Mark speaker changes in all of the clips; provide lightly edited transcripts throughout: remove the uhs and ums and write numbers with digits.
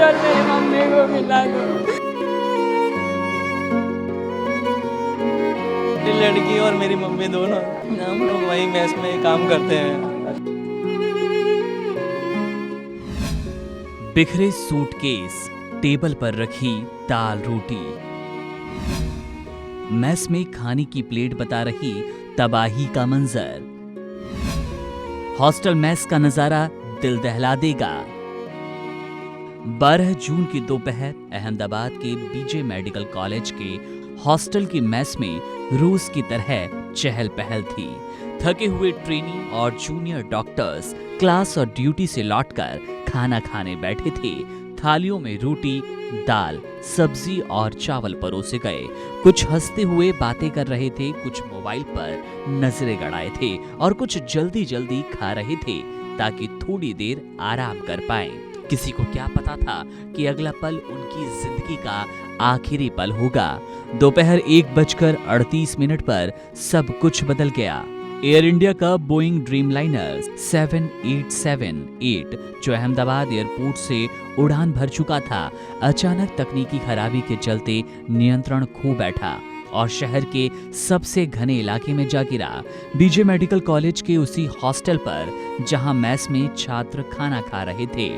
Speaker 1: और मेरी मम्मी को मिला दो।
Speaker 2: मेरी लड़की और मेरी मम्मी दोनों हम लोग वही मेस में काम करते हैं।
Speaker 3: बिखरे सूटकेस, टेबल पर रखी दाल रोटी, मेस में खाने की प्लेट बता रही तबाही का मंजर। हॉस्टल मेस का नजारा दिल दहला देगा। 12 जून की दोपहर अहमदाबाद के बीजे मेडिकल कॉलेज के हॉस्टल की मेस में रोज की तरह चहल पहल थी। थके हुए ट्रेनी और जूनियर डॉक्टर्स क्लास और ड्यूटी से लौटकर खाना खाने बैठे थे। थालियों में रोटी, दाल, सब्जी और चावल परोसे गए। कुछ हंसते हुए बातें कर रहे थे, कुछ मोबाइल पर नजरें गड़ाए थे और कुछ जल्दी जल्दी खा रहे थे ताकि थोड़ी देर आराम कर पाए। किसी को क्या पता था कि अगला पल उनकी जिंदगी का आखिरी पल होगा। दोपहर 1:38 पर सब कुछ बदल गया। एयर इंडिया का बोइंग ड्रीमलाइनर 7878 जो अहमदाबाद एयरपोर्ट से उड़ान भर चुका था, अचानक तकनीकी खराबी के चलते नियंत्रण खो बैठा और शहर के सबसे घने इलाके में जा गिरा। बीजे मेडिकल कॉलेज के उसी हॉस्टल पर जहां मेस में छात्र खाना खा रहे थे।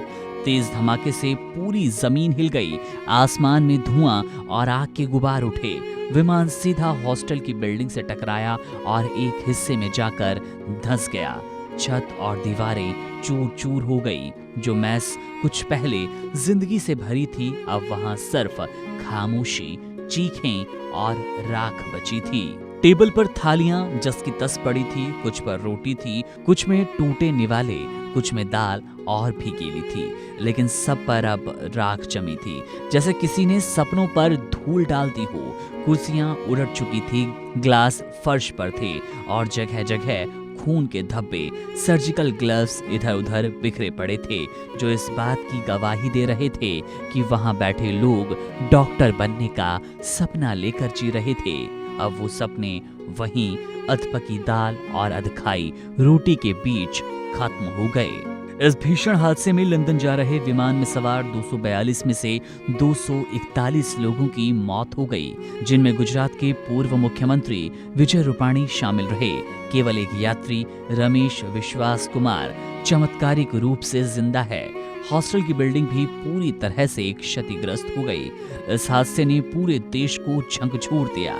Speaker 3: तेज धमाके से पूरी जमीन हिल गई। आसमान में धुआं और आग के गुबार उठे। विमान सीधा हॉस्टल की बिल्डिंग से टकराया और एक हिस्से में जाकर धंस गया। छत और दीवारें चूर चूर हो गई। जो मेस कुछ पहले जिंदगी से भरी थी, अब वहां सिर्फ खामोशी, चीखें और राख बची थी। टेबल पर थालियां जस की तस पड़ी थी। कुछ पर रोटी थी, कुछ में टूटे निवाले, कुछ में दाल और भी गीली थी, लेकिन सब पर अब राख जमी थी, जैसे किसी ने सपनों पर धूल डाल दी हो। कुर्सियां उलट चुकी थी, ग्लास फर्श पर थे और जगह जगह खून के धब्बे, सर्जिकल ग्लव्स इधर उधर बिखरे पड़े थे, जो इस बात की गवाही दे रहे थे कि वहां बैठे लोग डॉक्टर बनने का सपना लेकर जी रहे थे। अब वो सपने वहीं अधपकी दाल और अधखाई रोटी के बीच खत्म हो गए। इस भीषण हादसे में लंदन जा रहे विमान में सवार 242 में से 241 लोगों की मौत हो गई, जिनमें गुजरात के पूर्व मुख्यमंत्री विजय रूपाणी शामिल रहे। केवल एक यात्री रमेश विश्वास कुमार चमत्कारिक रूप से जिंदा है। हॉस्टल की बिल्डिंग भी पूरी तरह से क्षतिग्रस्त हो गई। इस हादसे ने पूरे देश को झकझोर दिया।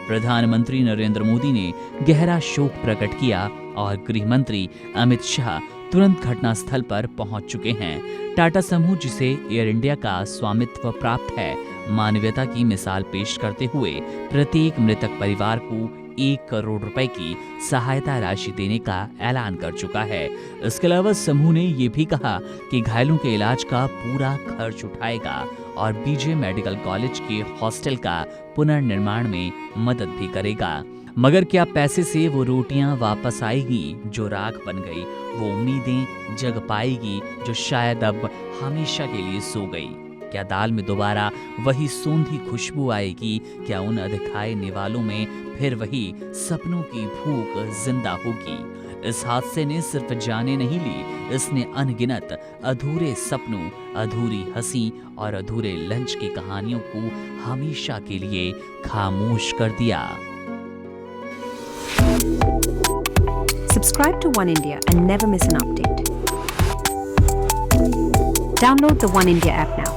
Speaker 3: प्रधानमंत्री नरेंद्र मोदी ने गहरा शोक प्रकट किया और गृह मंत्री अमित शाह तुरंत घटनास्थल पर पहुंच चुके हैं। टाटा समूह, जिसे एयर इंडिया का स्वामित्व प्राप्त है, मानवीयता की मिसाल पेश करते हुए प्रत्येक मृतक परिवार को 1 करोड़ रुपए की सहायता राशि देने का ऐलान कर चुका है। इसके अलावा समूह ने ये भी कहा कि घायलों के इलाज का पूरा खर्च उठाएगा और बीजे मेडिकल कॉलेज के हॉस्टल का पुनर्निर्माण में मदद भी करेगा। मगर क्या पैसे से वो रोटियां वापस आएगी जो राख बन गई? वो उम्मीदें जग पाएगी जो शायद अब हमेशा के लिए सो गई? क्या दाल में दोबारा वही सोंधी खुशबू आएगी? क्या उन अधखाए निवालों में फिर वही सपनों की भूख जिंदा होगी? इस हादसे ने सिर्फ जाने नहीं ली, इसने अनगिनत अधूरे सपनों, अधूरी हंसी और अधूरे लंच की कहानियों को हमेशा के लिए खामोश कर दिया।
Speaker 4: Subscribe to One India and never miss an update. Download the One India app now.